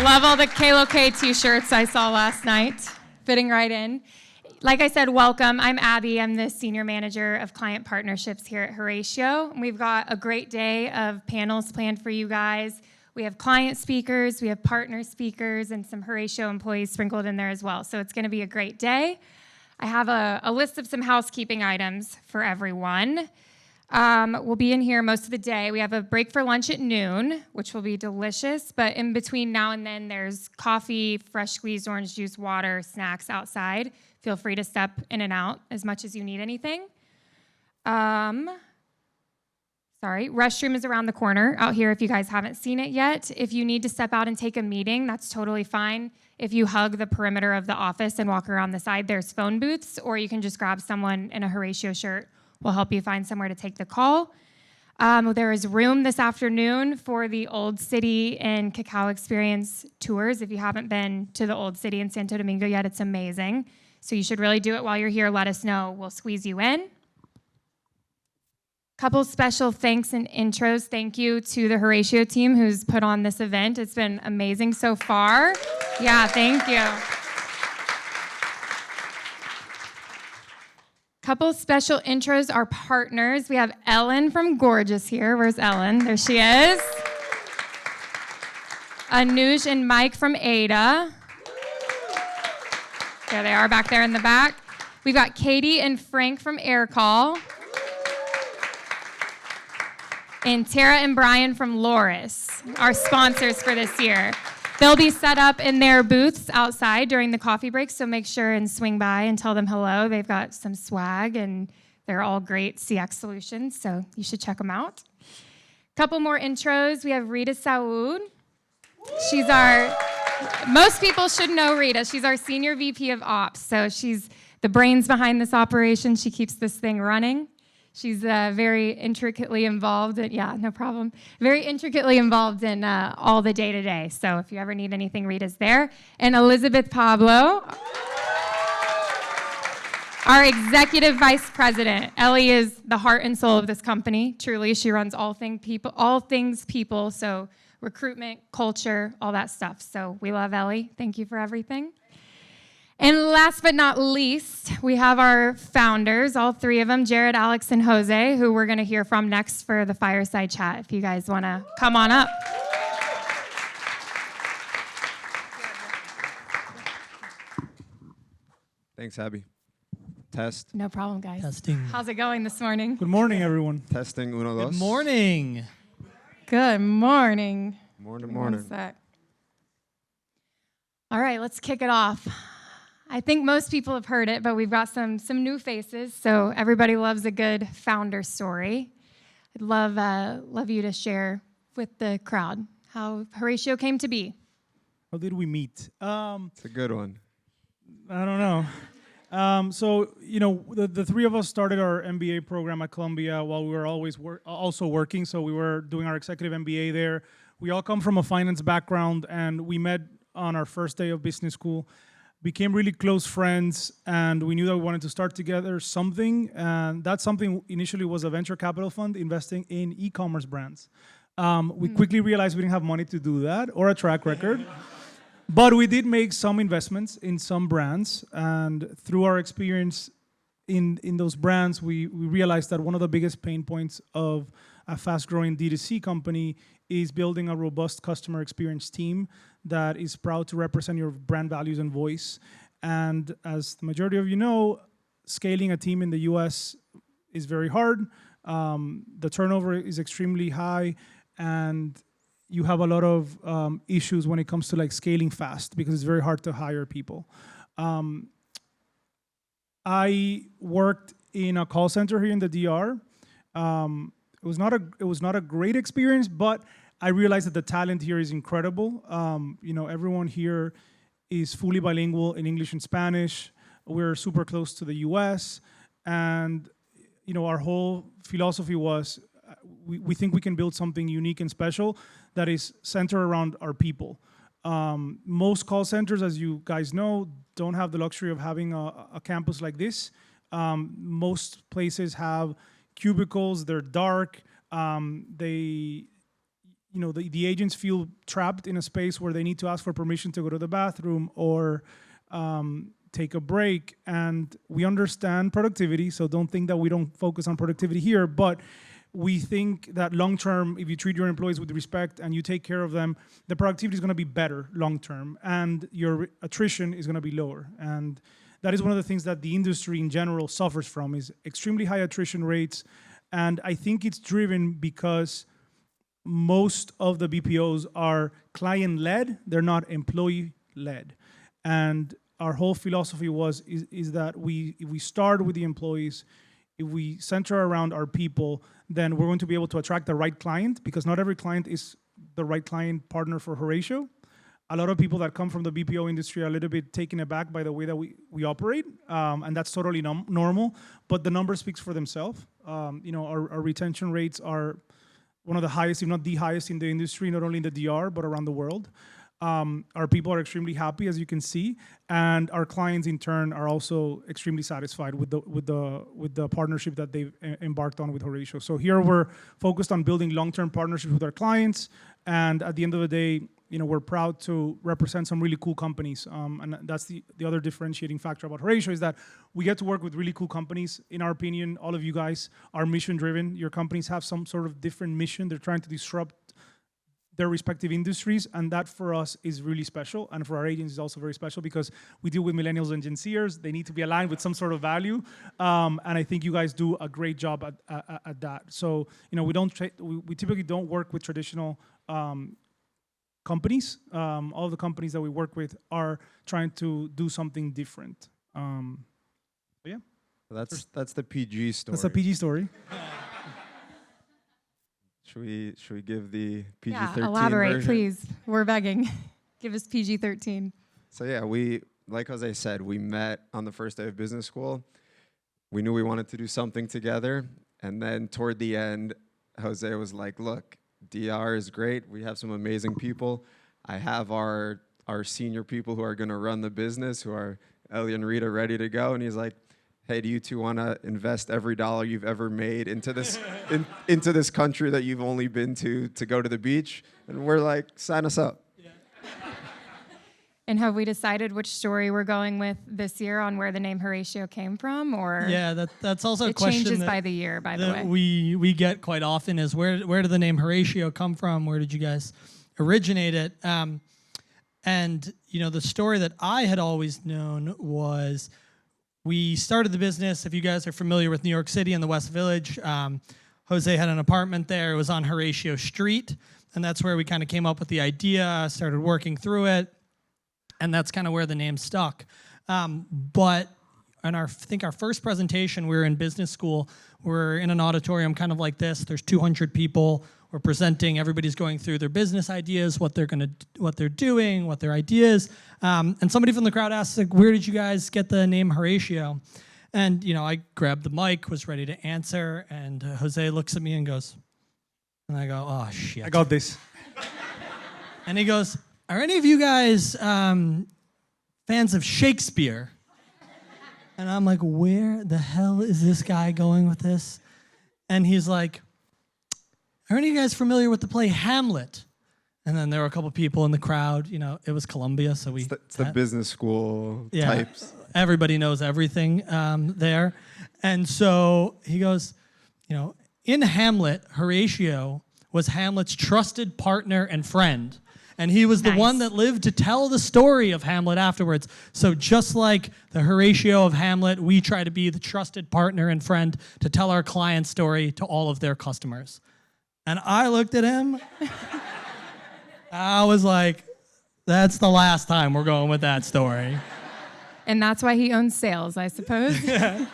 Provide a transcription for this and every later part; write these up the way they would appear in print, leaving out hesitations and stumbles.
Love all the KLOK t-shirts I saw last night, fitting right in. Like I said, welcome. I'm Abby. I'm the Senior Manager of Client Partnerships here at Horatio. We've got a great day of panels planned for you guys. We have client speakers, we have partner speakers, and some Horatio employees sprinkled in there as well. So it's going to be a great day. I have a list of some housekeeping items for everyone. We'll be in here most of the day. We have a break for lunch at noon, which will be delicious. But in between now and then, there's coffee, fresh squeezed orange juice, water, snacks outside. Feel free to step in and out as much as you need anything. Restroom is around the corner out here if you guys haven't seen it yet. If you need to step out and take a meeting, that's totally fine. If you hug the perimeter of the office and walk around the side, there's phone booths, or you can just grab someone in a Horatio shirt. We'll help you find somewhere to take the call. There is room this afternoon for the Old City and Cacao Experience tours. If you haven't been to the Old City in Santo Domingo yet, it's amazing. So you should really do it while you're here. Let us know. We'll squeeze you in. Couple special thanks and intros. Thank you to the Horatio team who's put on this event. It's been amazing so far. Yeah, thank you. Couple special intros, our partners. We have Ellen from Gorgeous here. Where's Ellen? There she is. Anuj and Mike from Ada. There they are back there in the back. We've got Katie and Frank from Aircall. And Tara and Brian from Loris, our sponsors for this year. They'll be set up in their booths outside during the coffee break, so make sure and swing by and tell them hello. They've got some swag, and they're all great CX solutions, so you should check them out. Couple more intros. We have Rita Saud. Most people should know Rita. She's our Senior VP of Ops, so she's the brains behind this operation. She keeps this thing running. She's very intricately involved, very intricately involved in all the day-to-day. So if you ever need anything, Rita's there. And Elizabeth Pablo, our Executive Vice President. Ellie is the heart and soul of this company. Truly, she runs all things people, so recruitment, culture, all that stuff. So we love Ellie. Thank you for everything. And last but not least, we have our founders, all three of them, Jared, Alex, and Jose, who we're going to hear from next for the Fireside Chat, if you guys want to come on up. Thanks, Abby. Test. No problem, guys. Testing. How's it going this morning? Good morning, everyone. Testing, uno, dos. Good morning. Good morning. Morning. One sec. All right, let's kick it off. I think most people have heard it, but we've got some new faces, so everybody loves a good founder story. I'd love you to share with the crowd how Horatio came to be. How did we meet? It's a good one. I don't know. So, the three of us started our MBA program at Columbia while we were also working. So we were doing our executive MBA there. We all come from a finance background, and we met on our first day of business school. Became really close friends, and we knew that we wanted to start together something, and that something initially was a venture capital fund investing in e-commerce brands. We quickly realized we didn't have money to do that or a track record, but we did make some investments in some brands, and through our experience in those brands, we realized that one of the biggest pain points of a fast-growing D2C company is building a robust customer experience team that is proud to represent your brand values and voice. And as the majority of you know, scaling a team in the US is very hard. The turnover is extremely high, and you have a lot of issues when it comes to scaling fast because it's very hard to hire people. I worked in a call center here in the DR. It was not a great experience, but I realized that the talent here is incredible. Everyone here is fully bilingual in English and Spanish. We're super close to the US, and our whole philosophy was we think we can build something unique and special that is centered around our people. Most call centers, as you guys know, don't have the luxury of having a campus like this. Most places have cubicles, they're dark, the agents feel trapped in a space where they need to ask for permission to go to the bathroom or take a break. And we understand productivity, so don't think that we don't focus on productivity here, but we think that long term, if you treat your employees with respect and you take care of them, the productivity is going to be better long term, and your attrition is going to be lower. And that is one of the things that the industry in general suffers from, is extremely high attrition rates. And I think it's driven because most of the BPOs are client-led, they're not employee-led. And our whole philosophy is that if we start with the employees, if we center around our people, then we're going to be able to attract the right client, because not every client is the right client partner for Horatio. A lot of people that come from the BPO industry are a little bit taken aback by the way that we operate, and that's totally normal, but the number speaks for themselves. Our retention rates are one of the highest, if not the highest in the industry, not only in the DR, but around the world. Our people are extremely happy, as you can see, and our clients in turn are also extremely satisfied with the partnership that they've embarked on with Horatio. So here we're focused on building long-term partnerships with our clients, and at the end of the day, we're proud to represent some really cool companies, and that's the other differentiating factor about Horatio, is that we get to work with really cool companies. In our opinion, all of you guys are mission-driven. Your companies have some sort of different mission. They're trying to disrupt their respective industries, and that for us is really special, and for our agents is also very special, because we deal with millennials and Gen Zers. They need to be aligned with some sort of value, and I think you guys do a great job at that. So we typically don't work with traditional companies. All of the companies that we work with are trying to do something different. Yeah, That's the PG story. that's a PG story. Should we give the PG-13 Yeah, elaborate, version? please. We're begging. Give us PG-13. So yeah, like Jose said, we met on the first day of business school. We knew we wanted to do something together, and then toward the end, Jose was like, "Look, DR is great. We have some amazing people. I have our senior people who are going to run the business, who are Ellie and Rita, ready to go." And he's like, "Hey, do you two want to invest every dollar you've ever made into this into this country that you've only been to go to the beach?" And we're like, "Sign us up." Yeah. And have we decided which story we're going with this year on where the name Horatio came from, or Yeah, that's also a it question changes that, by the year, by the way? that we get quite often, is where did the name Horatio come from? Where did you guys originate it? And the story that I had always known was, we started the business, if you guys are familiar with New York City and the West Village, Jose had an apartment there. It was on Horatio Street, and that's where we kind of came up with the idea, started working through it, and that's kind of where the name stuck. But in I think our first presentation, we were in business school. We're in an auditorium kind of like this. There's 200 people. We're presenting. Everybody's going through their business ideas, what they're doing, what their ideas. And somebody from the crowd asked, like, "Where did you guys get the name Horatio?" And I grabbed the mic, was ready to answer, and Jose looks at me and goes, and I go, "Oh shit, I got this." And he goes, "Are any of you guys fans of Shakespeare?" And I'm like, "Where the hell is this guy going with this?" And he's like, "Are any of you guys familiar with the play Hamlet?" And then there were a couple people in the crowd. It was Columbia, so we... It's the business school types. Everybody knows everything there. And so he goes, in Hamlet, Horatio was Hamlet's trusted partner and friend. And he was the one that lived to tell the story of Hamlet afterwards. So just like the Horatio of Hamlet, we try to be the trusted partner and friend to tell our client's story to all of their customers. And I looked at him. I was like, that's the last time we're going with that story. And that's why he owns sales, I suppose. Yeah.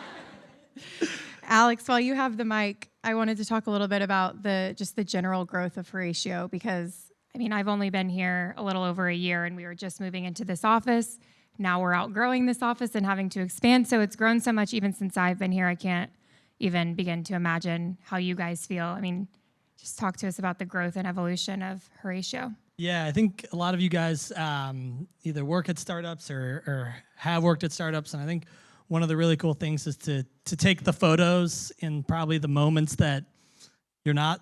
Alex, while you have the mic, I wanted to talk a little bit about the general growth of Horatio, because I've only been here a little over a year, and we were just moving into this office. Now we're outgrowing this office and having to expand. So it's grown so much even since I've been here. I can't even begin to imagine how you guys feel. Just talk to us about the growth and evolution of Horatio. Yeah, I think a lot of you guys either work at startups or have worked at startups, and I think one of the really cool things is to take the photos in probably the moments that you're not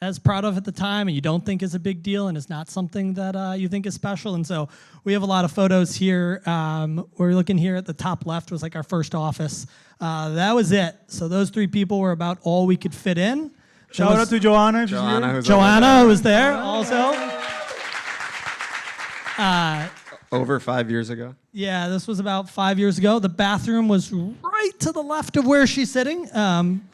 as proud of at the time and you don't think is a big deal and is not something that you think is special. And so we have a lot of photos here. We're looking here at the top left was like our first office. That was it. So those 3 people were about all we could fit in. Shout out to Joanna. If she's Joanna, here. who's Joanna was there also. over 5 years ago. Yeah, this was about 5 years ago. The bathroom was right to the left of where she's sitting.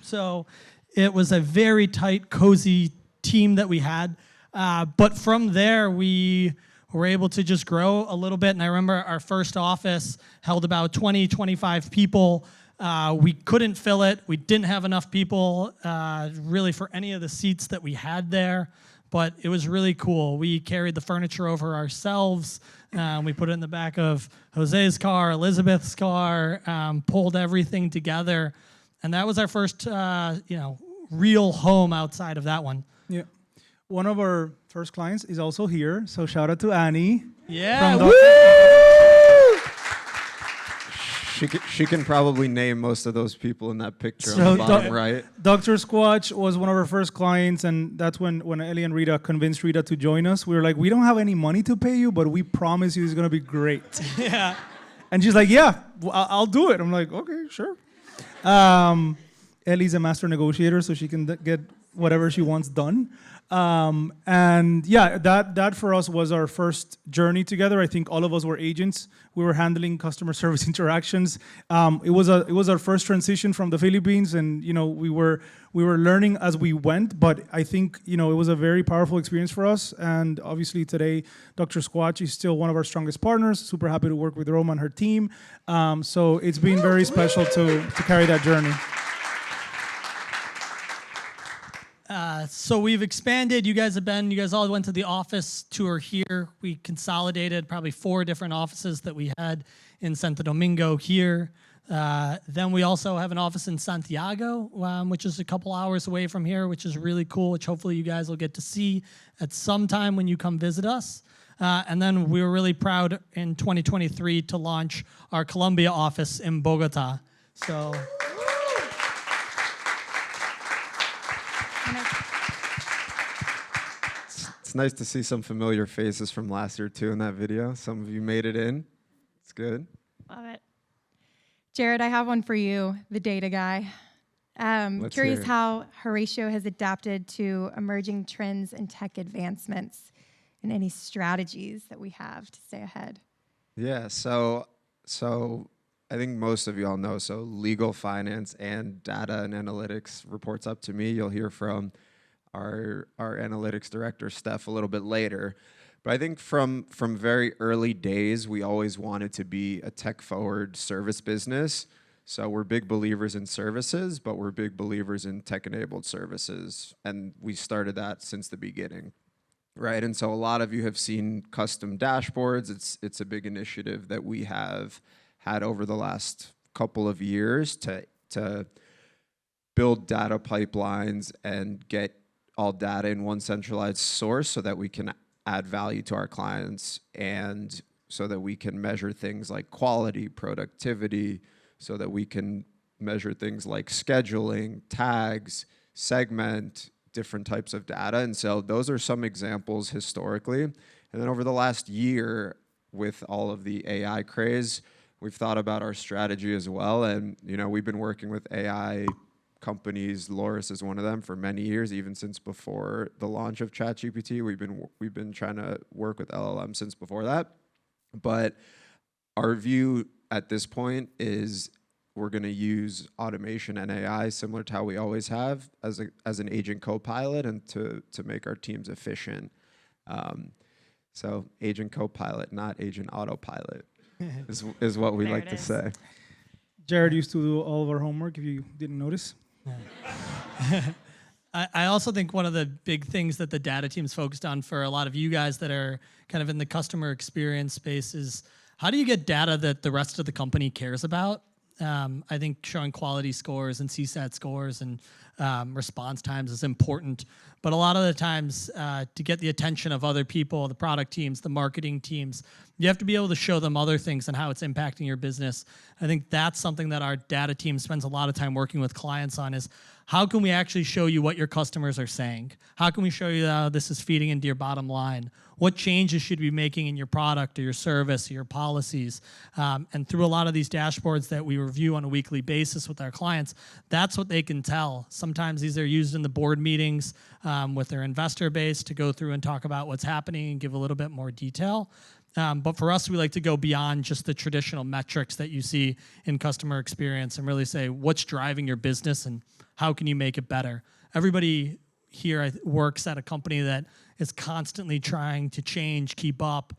So it was a very tight, cozy team that we had. But from there, we were able to just grow a little bit. And I remember our first office held about 20, 25 people. We couldn't fill it. We didn't have enough people really for any of the seats that we had there. But it was really cool. We carried the furniture over ourselves. We put it in the back of Jose's car, Elizabeth's car, pulled everything together. And that was our first, real home outside of that one. Yeah. One of our first clients is also here. So shout out to Annie. Yeah. From Woo! She can probably name most of those people in that picture on So the bottom right. Dr. Squatch was one of our first clients, and that's when Ellie and Rita convinced Rita to join us. We were like, we don't have any money to pay you, but we promise you it's going to be great. Yeah. And she's like, yeah, I'll do it. I'm like, okay, sure. Ellie's a master negotiator, so she can get whatever she wants done. And yeah, that for us was our first journey together. I think all of us were agents. We were handling customer service interactions. It was our first transition from the Philippines, and we were learning as we went. But I think it was a very powerful experience for us. And obviously today, Dr. Squatch is still one of our strongest partners. Super happy to work with Roma and her team. So it's been very special to carry that journey. So we've expanded. You guys all went to the office tour here. We consolidated probably 4 different offices that we had in Santo Domingo here. Then we also have an office in Santiago, which is a couple hours away from here, which is really cool, which hopefully you guys will get to see at some time when you come visit us. And then we were really proud in 2023 to launch our Colombia office in Bogota. So... It's nice to see some familiar faces from last year too in that video. Some of you made it in. It's good. Love it. Jared, I have one for you, the data guy. Let's Curious hear it. how Horatio has adapted to emerging trends and tech advancements and any strategies that we have to stay ahead. Yeah, so I think most of you all know, so legal, finance, and data and analytics reports up to me. You'll hear from our analytics director, Steph, a little bit later. But I think from very early days, we always wanted to be a tech-forward service business. So we're big believers in services, but we're big believers in tech-enabled services. And we started that since the beginning, right? And so a lot of you have seen custom dashboards. It's a big initiative that we have had over the last couple of years to build data pipelines and get all data in one centralized source so that we can add value to our clients and so that we can measure things like quality, productivity, so that we can measure things like scheduling, tags, segment, different types of data. And so those are some examples historically. And then over the last year, with all of the AI craze, we've thought about our strategy as well. And we've been working with AI companies. Loris is one of them for many years, even since before the launch of ChatGPT. We've been trying to work with LLM since before that. But our view at this point is we're going to use automation and AI similar to how we always have as an agent co-pilot and to make our teams efficient. So agent co-pilot, not agent autopilot, is what we There like it to is. say. Jared used to do all of our homework, if you didn't notice. I also think one of the big things that the data team's focused on for a lot of you guys that are kind of in the customer experience space is how do you get data that the rest of the company cares about? I think showing quality scores and CSAT scores and response times is important. But a lot of the times, to get the attention of other people, the product teams, the marketing teams, you have to be able to show them other things and how it's impacting your business. I think that's something that our data team spends a lot of time working with clients on is how can we actually show you what your customers are saying? How can we show you how this is feeding into your bottom line? What changes should you be making in your product or your service or your policies? And through a lot of these dashboards that we review on a weekly basis with our clients, that's what they can tell. Sometimes these are used in the board meetings with their investor base to go through and talk about what's happening and give a little bit more detail. But for us, we like to go beyond just the traditional metrics that you see in customer experience and really say, what's driving your business and how can you make it better? Everybody here works at a company that is constantly trying to change, keep up,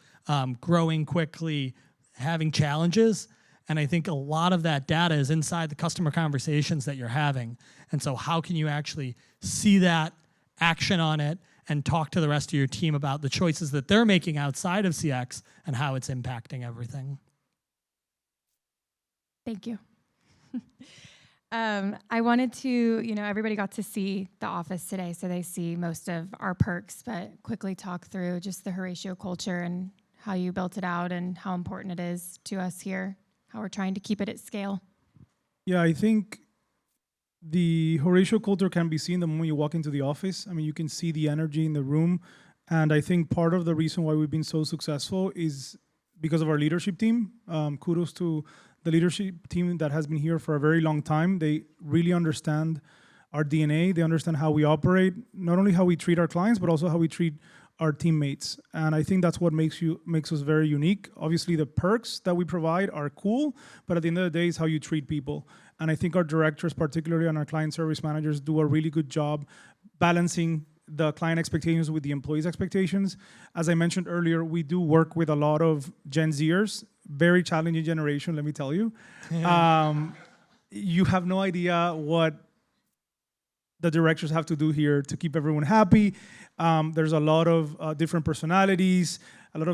growing quickly, having challenges. And I think a lot of that data is inside the customer conversations that you're having. And so how can you actually see that, action on it, and talk to the rest of your team about the choices that they're making outside of CX and how it's impacting everything? Thank you. I wanted to, everybody got to see the office today, so they see most of our perks, but quickly talk through just the Horatio culture and how you built it out and how important it is to us here, how we're trying to keep it at scale. Yeah, I think the Horatio culture can be seen the moment you walk into the office. I mean, you can see the energy in the room. And I think part of the reason why we've been so successful is because of our leadership team. Kudos to the leadership team that has been here for a very long time. They really understand our DNA. They understand how we operate, not only how we treat our clients, but also how we treat our teammates. And I think that's what makes us very unique. Obviously, the perks that we provide are cool, but at the end of the day, it's how you treat people. And I think our directors, particularly and our client service managers, do a really good job balancing the client expectations with the employees' expectations. As I mentioned earlier, we do work with a lot of Gen Zers, very challenging generation, let me tell you. You have no idea what the directors have to do here to keep everyone happy. There's a lot of different personalities, a lot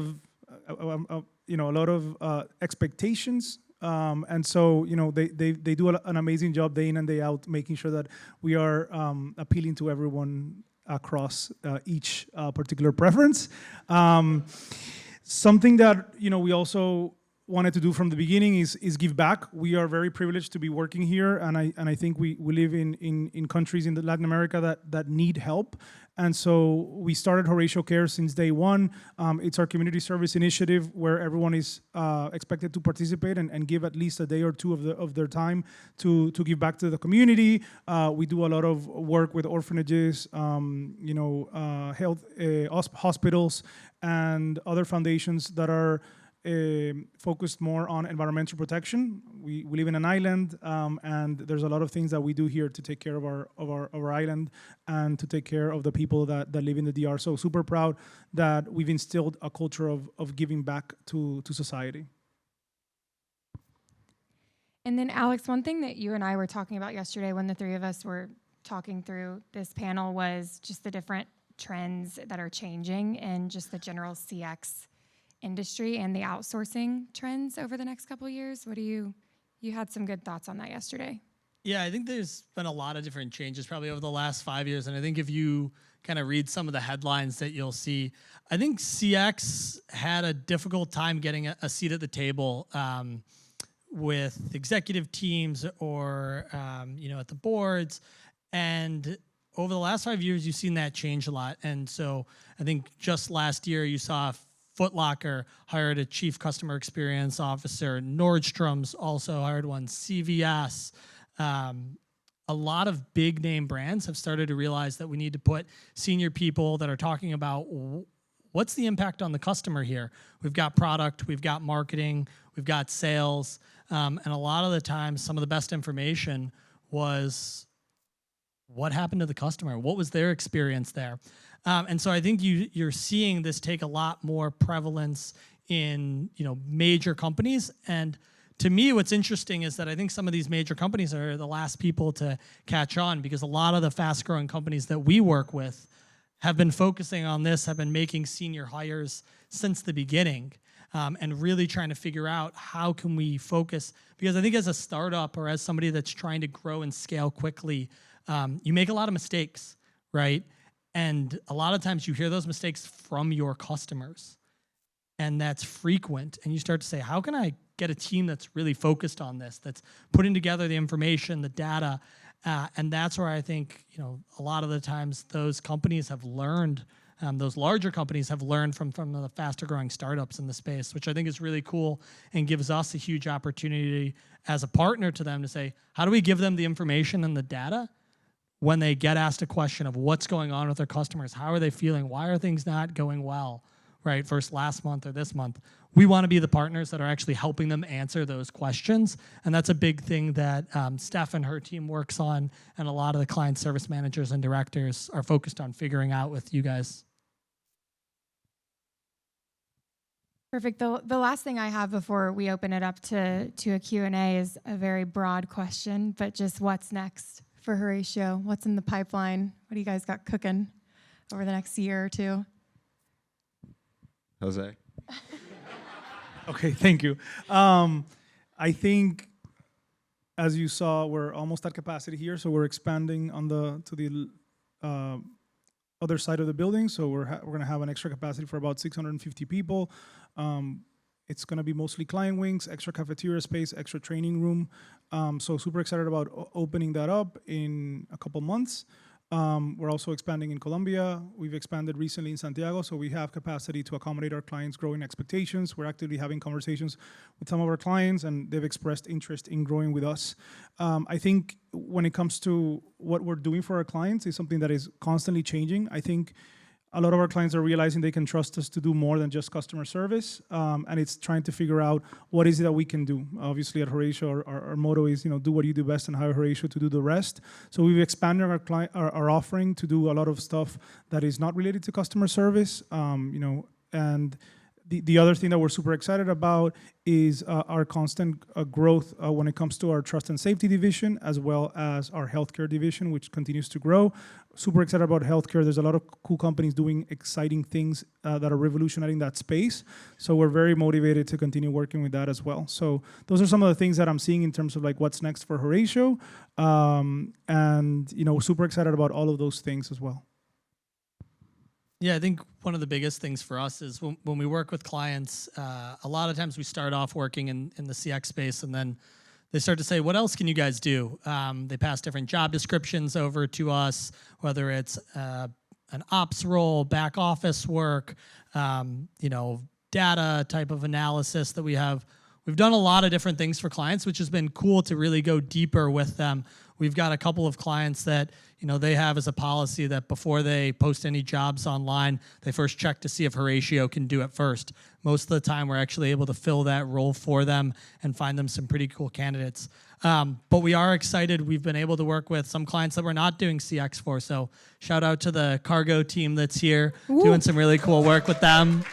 of expectations. And so, they do an amazing job day in and day out, making sure that we are appealing to everyone across each particular preference. Something that, we also wanted to do from the beginning is give back. We are very privileged to be working here, and I think we live in countries in Latin America that need help. And so we started Horatio Care since day one. It's our community service initiative where everyone is expected to participate and give at least a day or two of their time to give back to the community. We do a lot of work with orphanages, health hospitals, and other foundations that are focused more on environmental protection. We live in an island, and there's a lot of things that we do here to take care of our island and to take care of the people that live in the DR. So super proud that we've instilled a culture of giving back to society. And then Alex, one thing that you and I were talking about yesterday when the three of us were talking through this panel was just the different trends that are changing in just the general CX industry and the outsourcing trends over the next couple of years. What do you had some good thoughts on that yesterday? Yeah, I think there's been a lot of different changes probably over the last 5 years. And I think if you kind of read some of the headlines that you'll see, I think CX had a difficult time getting a seat at the table with executive teams or, at the boards. And over the last 5 years, you've seen that change a lot. And so I think just last year you saw Foot Locker hired a chief customer experience officer. Nordstrom's also hired one. CVS. A lot of big name brands have started to realize that we need to put senior people that are talking about what's the impact on the customer here. We've got product, we've got marketing, we've got sales. And a lot of the time, some of the best information was what happened to the customer? What was their experience there? And so I think you're seeing this take a lot more prevalence in major companies. And to me, what's interesting is that I think some of these major companies are the last people to catch on, because a lot of the fast-growing companies that we work with have been focusing on this, have been making senior hires since the beginning, and really trying to figure out how can we focus. Because I think as a startup or as somebody that's trying to grow and scale quickly, you make a lot of mistakes, right? And a lot of times you hear those mistakes from your customers, and that's frequent. And you start to say, how can I get a team that's really focused on this, that's putting together the information, the data, and that's where I think, a lot of the times those companies have learned, those larger companies have learned from the faster growing startups in the space, which I think is really cool and gives us a huge opportunity as a partner to them to say, how do we give them the information and the data when they get asked a question of what's going on with their customers? How are they feeling? Why are things not going well, right? Versus last month or this month. We want to be the partners that are actually helping them answer those questions. And that's a big thing that Steph and her team works on, and a lot of the client service managers and directors are focused on figuring out with you guys. Perfect. The last thing I have before we open it up to a Q&A is a very broad question, but just what's next for Horatio? What's in the pipeline? What do you guys got cooking over the next year or two? Jose? Okay, thank you. I think, as you saw, we're almost at capacity here, so we're expanding to the other side of the building. So we're going to have an extra capacity for about 650 people. It's going to be mostly client wings, extra cafeteria space, extra training room. So super excited about opening that up in a couple months. We're also expanding in Colombia. We've expanded recently in Santiago, so we have capacity to accommodate our clients' growing expectations. We're actively having conversations with some of our clients, and they've expressed interest in growing with us. I think when it comes to what we're doing for our clients, is something that is constantly changing. I think a lot of our clients are realizing they can trust us to do more than just customer service, and it's trying to figure out what is it that we can do. Obviously, at Horatio, our motto is, do what you do best and hire Horatio to do the rest. So we've expanded our offering to do a lot of stuff that is not related to customer service, and the other thing that we're super excited about is our constant growth when it comes to our trust and safety division, as well as our healthcare division, which continues to grow. Super excited about healthcare. There's a lot of cool companies doing exciting things that are revolutionizing that space. So we're very motivated to continue working with that as well. So those are some of the things that I'm seeing in terms of like what's next for Horatio. And super excited about all of those things as well. Yeah, I think one of the biggest things for us is when we work with clients, a lot of times we start off working in the CX space, and then they start to say, what else can you guys do? They pass different job descriptions over to us, whether it's an ops role, back office work, data type of analysis that we have. We've done a lot of different things for clients, which has been cool to really go deeper with them. We've got a couple of clients that, they have as a policy that before they post any jobs online, they first check to see if Horatio can do it first. Most of the time, we're actually able to fill that role for them and find them some pretty cool candidates. But we are excited. We've been able to work with some clients that we're not doing CX for. So shout out to the cargo team that's here, doing some really cool work with them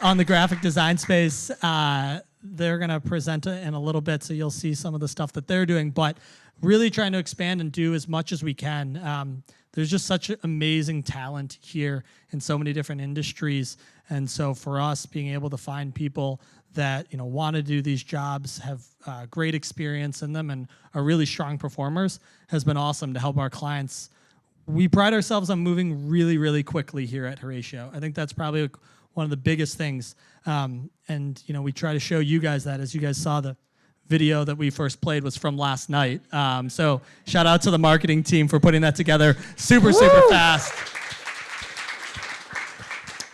on the graphic design space. They're going to present it in a little bit, so you'll see some of the stuff that they're doing, but really trying to expand and do as much as we can. There's just such amazing talent here in so many different industries, and so for us, being able to find people that want to do these jobs, have great experience in them, and are really strong performers has been awesome to help our clients. We pride ourselves on moving really, really quickly here at Horatio. I think that's probably one of the biggest things. And we try to show you guys that. As you guys saw, the video that we first played was from last night. So shout out to the marketing team for putting that together super fast.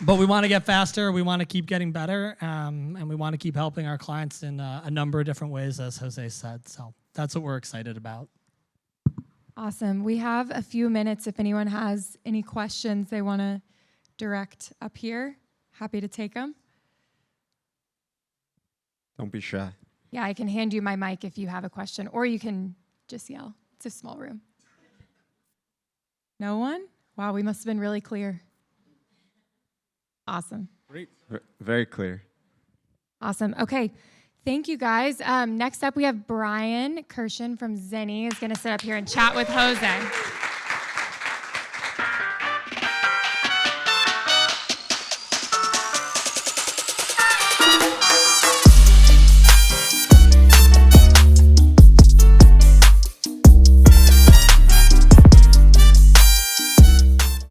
But we want to get faster. We want to keep getting better. And we want to keep helping our clients in a number of different ways, as Jose said. So that's what we're excited about. Awesome. We have a few minutes if anyone has any questions they want to direct up here. Happy to take them. Don't be shy. Yeah, I can hand you my mic if you have a question, or you can just yell. It's a small room. No one? Wow, we must have been really clear. Awesome. Great. Very clear. Awesome. Okay. Thank you, guys. Next up, we have Brian Kirshen from Zenny is going to sit up here and chat with Jose.